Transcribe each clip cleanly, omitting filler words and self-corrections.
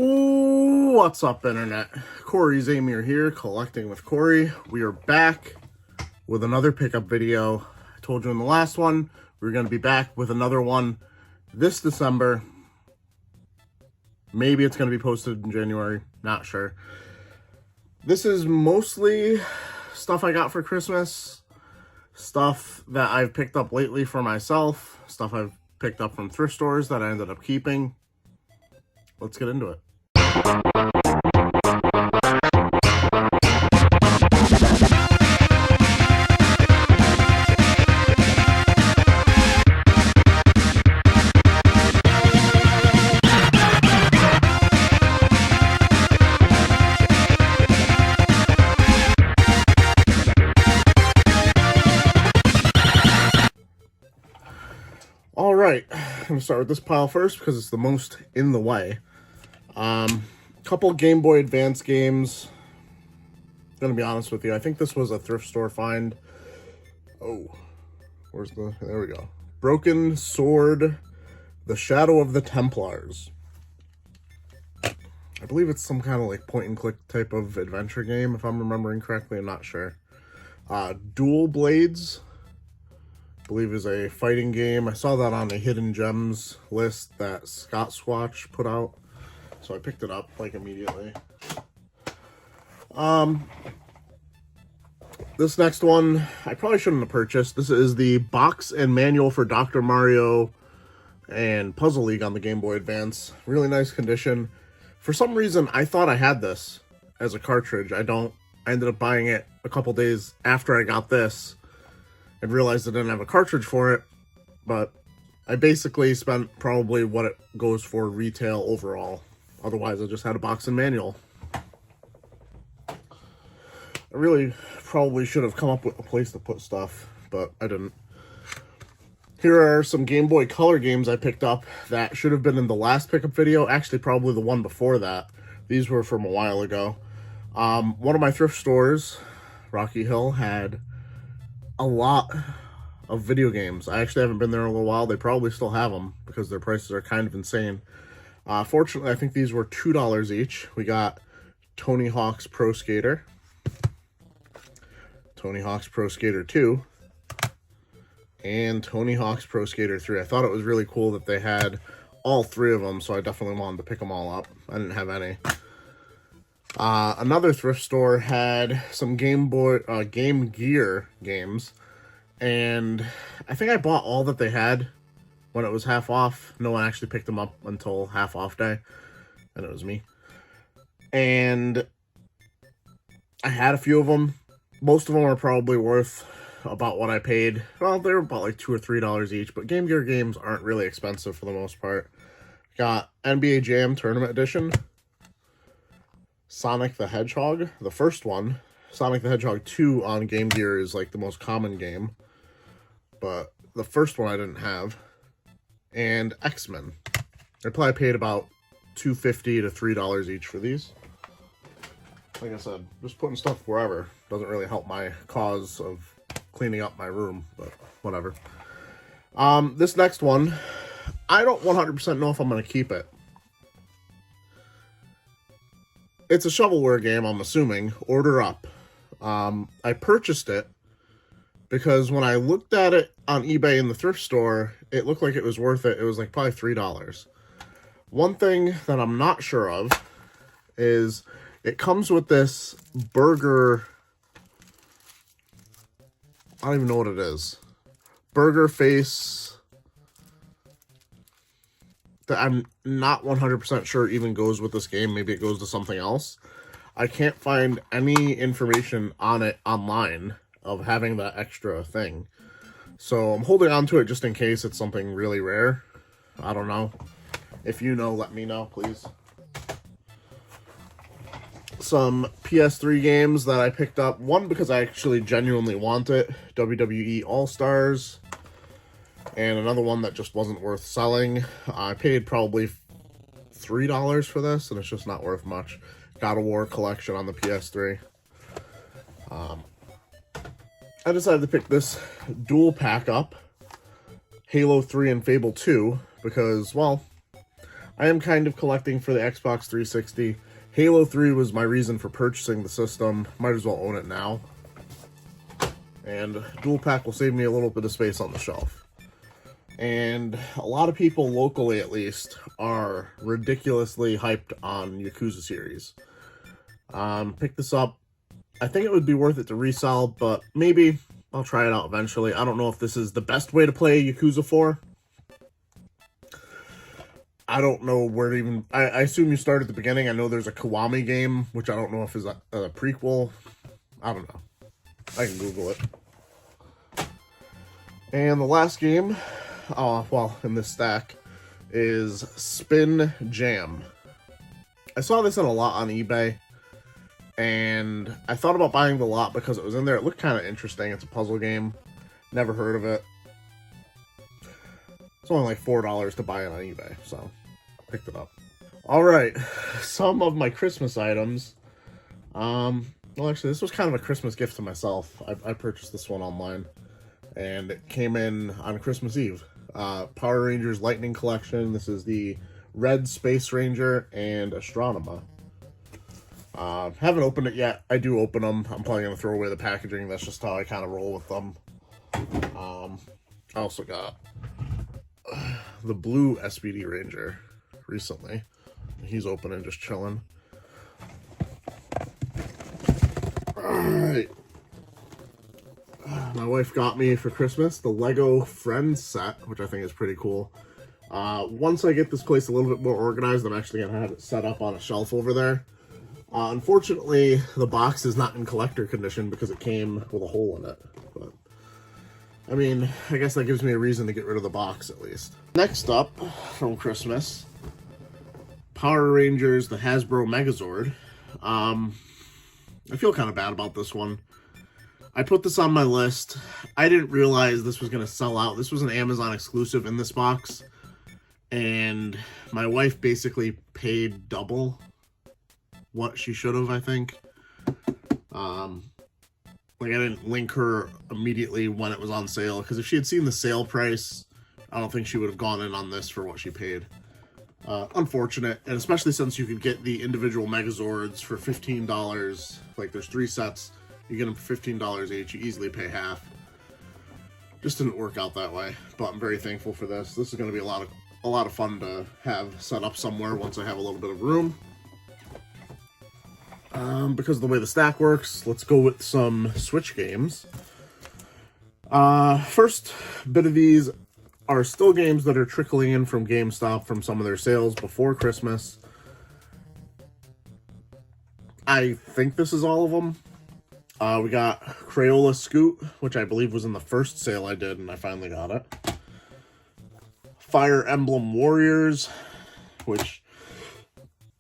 Ooh, what's up, Internet? Cory Zamir here, collecting with Cory. We are back with another pickup video. I told you in the last one, we were going to be back with another one this December. Maybe it's going to be posted in January, not sure. This is mostly stuff I got for Christmas, stuff that I've picked up lately for myself, stuff I've picked up from thrift stores that I ended up keeping. Let's get into it. All right, I'm gonna start with this pile first because it's the most in the way. Couple Game Boy Advance games. I'm gonna be honest with you, I think this was a thrift store find. Oh, there we go. Broken Sword, The Shadow of the Templars. I believe it's some kind of like point and click type of adventure game, if I'm remembering correctly. I'm not sure. Dual Blades, I believe, is a fighting game. I saw that on a hidden gems list that Scott Squatch put out, so I picked it up like immediately. This next one I probably shouldn't have purchased. This is the box and manual for Dr. Mario and Puzzle League on the Game Boy Advance. Really nice condition. For some reason I thought I had this as a cartridge. I don't. I ended up buying it a couple days after I got this and realized I didn't have a cartridge for it, but I basically spent probably what it goes for retail overall. Otherwise, I just had a box and manual. I really probably should have come up with a place to put stuff, but I didn't. Here are some Game Boy Color games I picked up that should have been in the last pickup video. Actually, probably the one before that. These were from a while ago. One of my thrift stores, Rocky Hill, had a lot of video games. I actually haven't been there in a little while. They probably still have them because their prices are kind of insane. Fortunately, I think these were $2 each. We got Tony Hawk's Pro Skater, Tony Hawk's Pro Skater 2, and Tony Hawk's Pro Skater 3. I thought it was really cool that they had all three of them, so I definitely wanted to pick them all up. I didn't have any. Another thrift store had some Game Gear games, and I think I bought all that they had when it was half off. No one actually picked them up until half off day, and it was me. And I had a few of them. Most of them are probably worth about what I paid. Well, they were about like $2 or $3 each, but Game Gear games aren't really expensive for the most part. Got NBA Jam Tournament Edition, Sonic the Hedgehog, the first one. Sonic the Hedgehog 2 on Game Gear is like the most common game, but the first one I didn't have. And X-Men. I probably paid about $2.50 to $3 each for these. Like I said, just putting stuff wherever doesn't really help my cause of cleaning up my room, but whatever. This next one, I don't 100% know if I'm going to keep it. It's a shovelware game, I'm assuming. Order Up. I purchased it because when I looked at it on eBay in the thrift store, it looked like it was worth it. It was like probably $3. One thing that I'm not sure of is it comes with this burger. I don't even know what it is. Burger face that I'm not 100% sure even goes with this game. Maybe it goes to something else. I can't find any information on it online of having that extra thing. So I'm holding on to it just in case it's something really rare. I don't know. If you know, let me know, please. Some PS3 games that I picked up. One because I actually genuinely want it. WWE All-Stars. And another one that just wasn't worth selling. I paid probably $3 for this, and it's just not worth much. God of War collection on the PS3. I decided to pick this dual pack up. Halo 3 and Fable 2, because, well, I am kind of collecting for the Xbox 360. Halo 3 was my reason for purchasing the system. Might as well own it now. And Dual Pack will save me a little bit of space on the shelf. And a lot of people, locally at least, are ridiculously hyped on Yakuza series. Pick this up. I think it would be worth it to resell, but maybe I'll try it out eventually. I don't know if this is the best way to play Yakuza 4. I don't know where to even... I assume you start at the beginning. I know there's a Kiwami game, which I don't know if is a prequel. I don't know. I can Google it. And the last game, well, in this stack, is Spin Jam. I saw this in a lot on eBay, and I thought about buying the lot because it was in there. It looked kind of interesting. It's a puzzle game. Never heard of it. It's only like $4 to buy it on eBay, so I picked it up. All right, some of my Christmas items. Well, actually, this was kind of a Christmas gift to myself. I purchased this one online, and it came in on Christmas Eve. Power Rangers Lightning Collection. This is the Red Space Ranger and Astronema. Haven't opened it yet. I do open them. I'm probably going to throw away the packaging. That's just how I kind of roll with them. I also got the blue SPD Ranger recently. He's open and just chilling. Alright. My wife got me for Christmas the Lego Friends set, which I think is pretty cool. Once I get this place a little bit more organized, I'm actually going to have it set up on a shelf over there. Unfortunately, the box is not in collector condition because it came with a hole in it. But, I mean, I guess that gives me a reason to get rid of the box at least. Next up, from Christmas, Power Rangers, the Hasbro Megazord. I feel kind of bad about this one. I put this on my list. I didn't realize this was going to sell out. This was an Amazon exclusive in this box. And my wife basically paid double what she should have, I think. Like, I didn't link her immediately when it was on sale, because if she had seen the sale price, I don't think she would have gone in on this for what she paid. Unfortunate, and especially since you could get the individual Megazords for $15. Like, there's 3 sets. You get them for $15 each. You easily pay half. Just didn't work out that way, but I'm very thankful for this. This is going to be a lot of fun to have set up somewhere once I have a little bit of room. Because of the way the stack works, let's go with some Switch games. First bit of these are still games that are trickling in from GameStop from some of their sales before Christmas. I think this is all of them. We got Crayola Scoot, which I believe was in the first sale I did, and I finally got it. Fire Emblem Warriors, which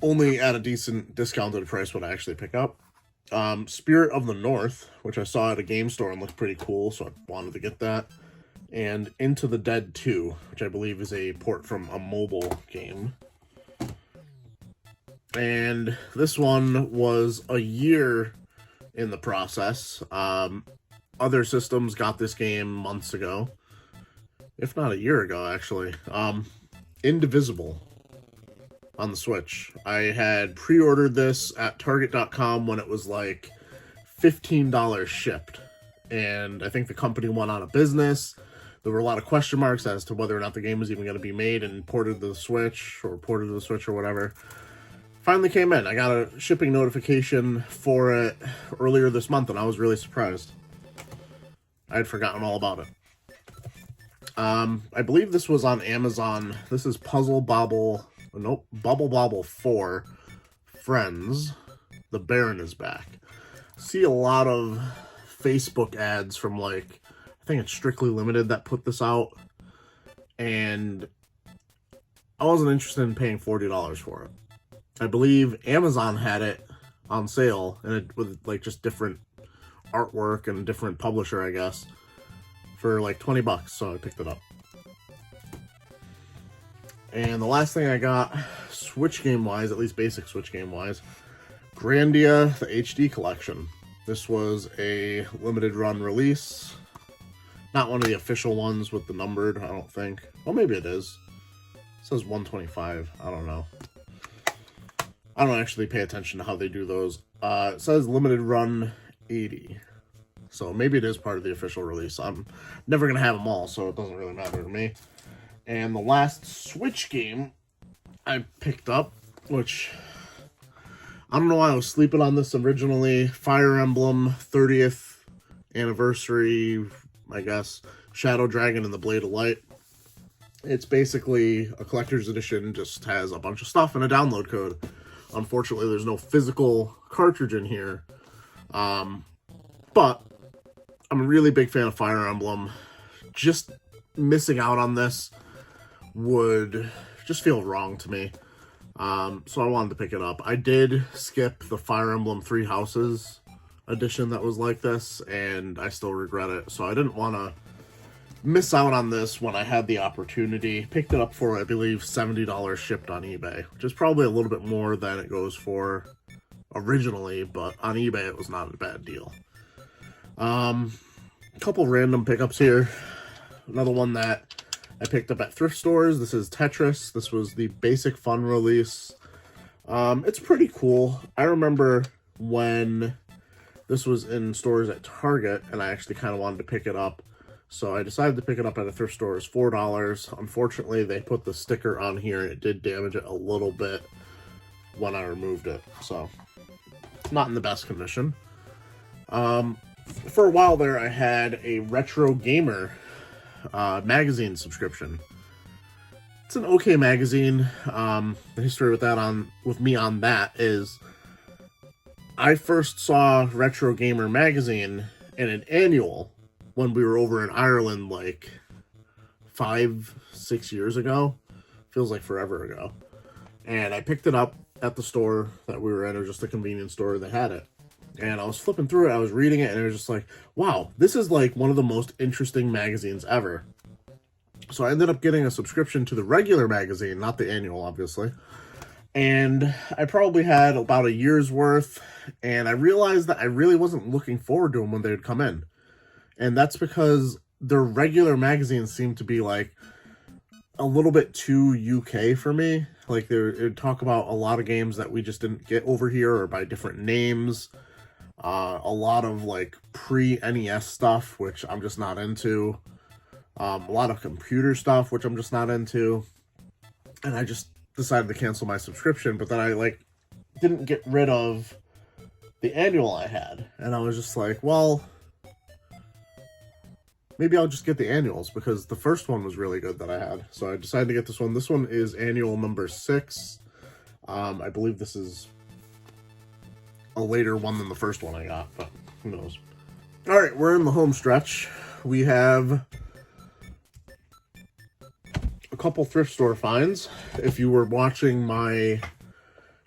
only at a decent discounted price would I actually pick up. Spirit of the North, which I saw at a game store and looked pretty cool, so I wanted to get that. And Into the Dead 2, which I believe is a port from a mobile game. And this one was a year in the process. Other systems got this game months ago, if not a year ago, actually. Indivisible on the Switch. I had pre-ordered this at Target.com when it was like $15 shipped, and I think the company went out of business. There were a lot of question marks as to whether or not the game was even going to be made and ported to the Switch or whatever. Finally came in. I got a shipping notification for it earlier this month, and I was really surprised. I had forgotten all about it. I believe this was on Amazon. This is Bobble 4 Friends. The Baron is back. See a lot of Facebook ads from, like, I think it's Strictly Limited that put this out, and I wasn't interested in paying $40 for it. I believe Amazon had it on sale, and it with like just different artwork and different publisher, I guess, for like $20, so I picked it up. And the last thing I got, Switch game wise, at least basic Switch game wise, Grandia, the HD collection. This was a limited run release. Not one of the official ones with the numbered, I don't think. Well, maybe it is. says 125. I don't know. I don't actually pay attention to how they do those. It says limited run 80. So maybe it is part of the official release. I'm never going to have them all, so it doesn't really matter to me. And the last Switch game I picked up, which I don't know why I was sleeping on this originally. Fire Emblem 30th anniversary, I guess. Shadow Dragon and the Blade of Light. It's basically a collector's edition, just has a bunch of stuff and a download code. Unfortunately, there's no physical cartridge in here. But I'm a really big fan of Fire Emblem. Just missing out on this would just feel wrong to me. So I wanted to pick it up. I did skip the Fire Emblem Three Houses edition that was like this, and I still regret it. So I didn't want to miss out on this when I had the opportunity. Picked it up for, I believe, $70 shipped on eBay, which is probably a little bit more than it goes for originally, but on eBay it was not a bad deal. A couple random pickups here. Another one that I picked up at thrift stores. This is Tetris. This was the Basic Fun release. It's pretty cool. I remember when this was in stores at Target, and I actually kind of wanted to pick it up. So I decided to pick it up at a thrift store. It's $4. Unfortunately, they put the sticker on here, and it did damage it a little bit when I removed it. So, not in the best condition. For a while there, I had a Retro Gamer magazine subscription. It's an okay magazine. The history with me on that is I first saw Retro Gamer magazine in an annual when we were over in Ireland like 5-6 years ago. Feels like forever ago. And I picked it up at the store that we were in, or just a convenience store that had it. And I was flipping through it, I was reading it, and it was just like, wow, this is like one of the most interesting magazines ever. So I ended up getting a subscription to the regular magazine, not the annual, obviously. And I probably had about a year's worth, and I realized that I really wasn't looking forward to them when they would come in. And that's because their regular magazines seem to be like a little bit too UK for me. Like they would talk about a lot of games that we just didn't get over here, or by different names. A lot of like pre-NES stuff, which I'm just not into. A lot of computer stuff, which I'm just not into. And I just decided to cancel my subscription, but then I like didn't get rid of the annual I had. And I was just like, well, maybe I'll just get the annuals, because the first one was really good that I had. So I decided to get this one. This one is annual number 6. I believe this is a later one than the first one I got, but who knows. All right, we're in the home stretch. We have a couple thrift store finds. If you were watching my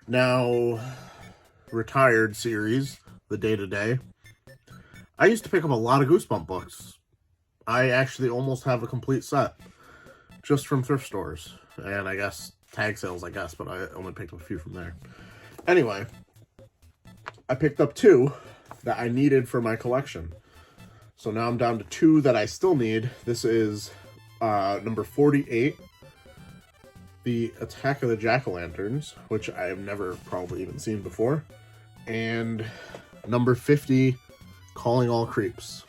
now retired series, The Day to Day, I used to pick up a lot of Goosebumps books. I actually almost have a complete set just from thrift stores, and I guess tag sales, I guess, but I only picked up a few from there. Anyway, I picked up 2 that I needed for my collection. So now I'm down to 2 that I still need. This is number 48, the Attack of the Jack-O-Lanterns, which I have never probably even seen before, and number 50, Calling All Creeps.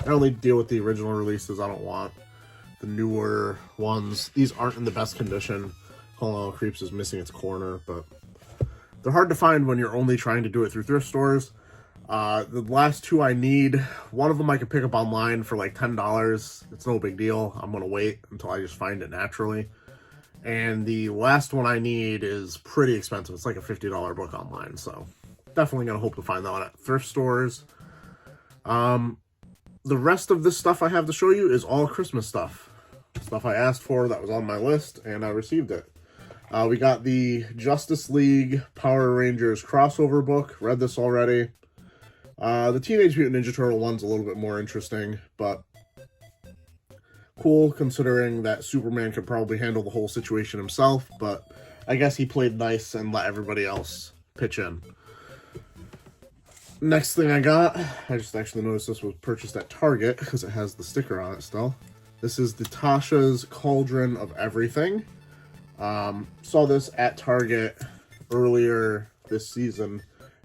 I only deal with the original releases. I don't want the newer ones. These aren't in the best condition. Calling All Creeps is missing its corner, but they're hard to find when you're only trying to do it through thrift stores. The last 2 I need, one of them I could pick up online for like $10. It's no big deal. I'm going to wait until I just find it naturally. And the last one I need is pretty expensive. It's like a $50 book online, so definitely going to hope to find that one at thrift stores. The rest of this stuff I have to show you is all Christmas stuff. Stuff I asked for that was on my list, and I received it. We got the Justice League Power Rangers crossover book. Read this already. The Teenage Mutant Ninja Turtle one's a little bit more interesting, but cool considering that Superman could probably handle the whole situation himself, but I guess he played nice and let everybody else pitch in. Next thing I got, I just actually noticed this was purchased at Target because it has the sticker on it still. This is the Tasha's Cauldron of Everything. Saw this at Target earlier this season,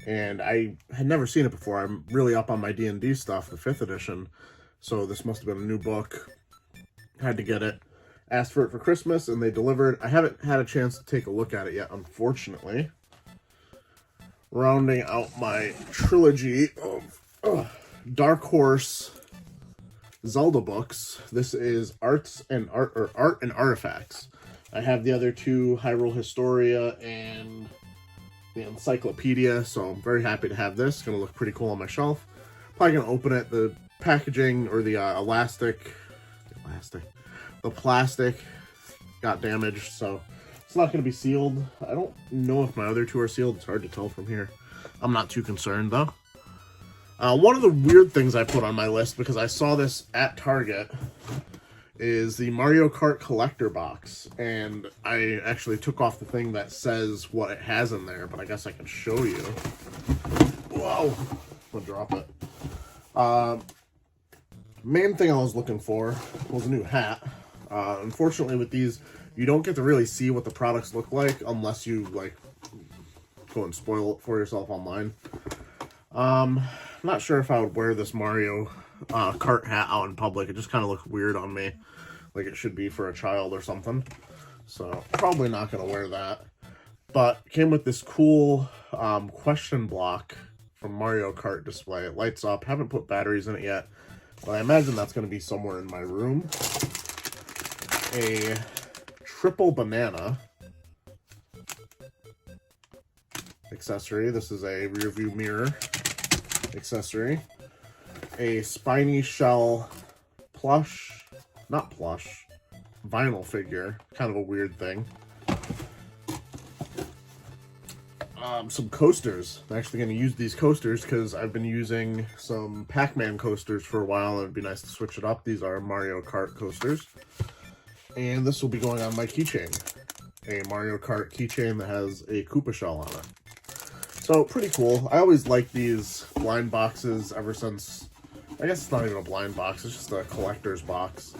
and I had never seen it before. I'm really up on my D&D stuff, the 5th edition, so this must have been a new book. Had to get it. Asked for it for Christmas, and they delivered. I haven't had a chance to take a look at it yet, unfortunately. Rounding out my trilogy of Dark Horse Zelda books, this is Art and Artifacts. I have the other two, Hyrule Historia and the Encyclopedia, so I'm very happy to have this. It's going to look pretty cool on my shelf. Probably going to open it. The packaging, or the the plastic got damaged, so it's not going to be sealed. I don't know if my other two are sealed. It's hard to tell from here. I'm not too concerned, though. One of the weird things I put on my list, because I saw this at Target, is the Mario Kart collector box. And I actually took off the thing that says what it has in there, but I guess I can show you. Whoa! I'm gonna drop it. Main thing I was looking for was a new hat. Unfortunately, with these, you don't get to really see what the products look like unless you, like, go and spoil it for yourself online. I'm not sure if I would wear this Mario Kart hat out in public. It just kind of looks weird on me, like it should be for a child or something. So, probably not going to wear that. But, it came with this cool question block from Mario Kart display. It lights up. Haven't put batteries in it yet, but I imagine that's going to be somewhere in my room. A triple banana accessory. This is a rear view mirror accessory. A spiny shell vinyl figure. Kind of a weird thing. Some coasters. I'm actually going to use these coasters because I've been using some Pac-Man coasters for a while, and it'd be nice to switch it up. These are Mario Kart coasters. And this will be going on my keychain. A Mario Kart keychain that has a Koopa shell on it. So, pretty cool. I always liked these blind boxes ever since... I guess it's not even a blind box, it's just a collector's box.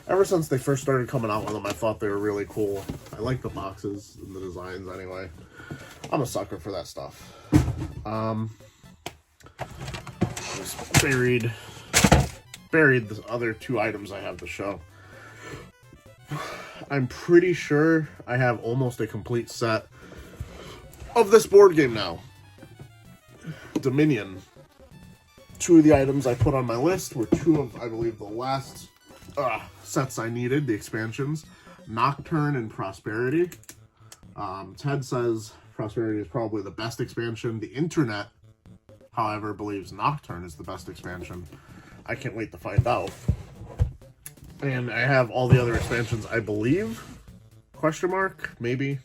Ever since they first started coming out with them, I thought they were really cool. I like the boxes and the designs anyway. I'm a sucker for that stuff. Just buried the other two items I have to show. I'm pretty sure I have almost a complete set of this board game now. Dominion. Two of the items I put on my list were two of, I believe, the last sets I needed, the expansions. Nocturne and Prosperity. Ted says Prosperity is probably the best expansion. The internet, however, believes Nocturne is the best expansion. I can't wait to find out. And I have all the other expansions, I believe. Question mark? Maybe.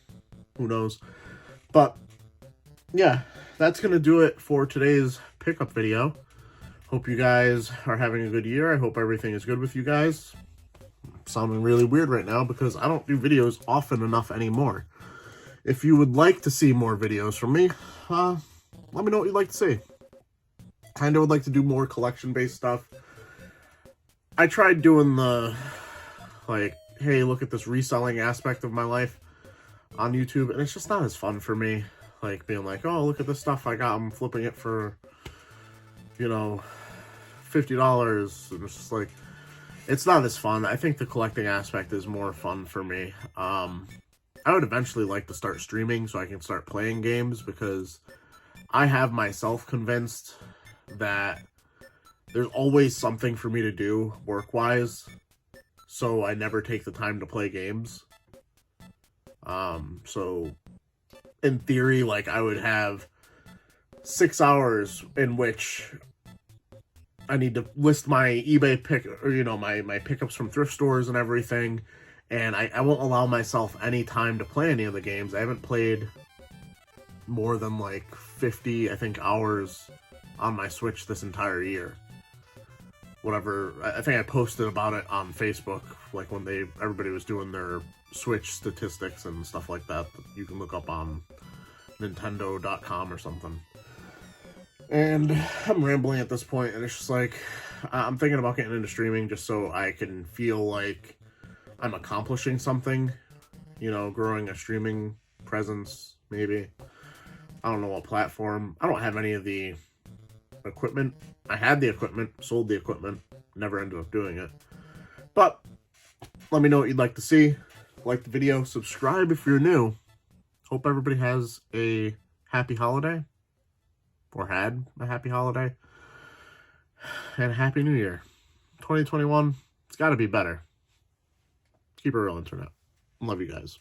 Who knows? But, yeah. That's going to do it for today's pickup video. Hope you guys are having a good year. I hope everything is good with you guys. I'm sounding really weird right now because I don't do videos often enough anymore. If you would like to see more videos from me, let me know what you'd like to see. Kind of would like to do more collection-based stuff. I tried doing the, like, hey, look at this reselling aspect of my life on YouTube, and it's just not as fun for me. Like, being like, oh, look at this stuff I got. I'm flipping it for, you know, $50. And it's just like, it's not as fun. I think the collecting aspect is more fun for me. I would eventually like to start streaming so I can start playing games, because I have myself convinced that there's always something for me to do work-wise, so I never take the time to play games. So in theory, like, I would have 6 hours in which I need to list my eBay my pickups from thrift stores and everything, and I won't allow myself any time to play any of the games. I haven't played more than like 50, I think, hours on my Switch this entire year. Whatever, I think I posted about it on Facebook, like when everybody was doing their Switch statistics and stuff like that you can look up on Nintendo.com or something. And I'm rambling at this point, and it's just like, I'm thinking about getting into streaming just so I can feel like I'm accomplishing something you know, growing a streaming presence, maybe. I don't know what platform. I don't have any of the equipment. I had the equipment, sold the equipment, never ended up doing it. But let me know what you'd like to see. Like the video, subscribe if you're new. Hope everybody has a happy holiday, or had a happy holiday, and a happy new year. 2021, it's got to be better. Keep it real, internet. Love you guys.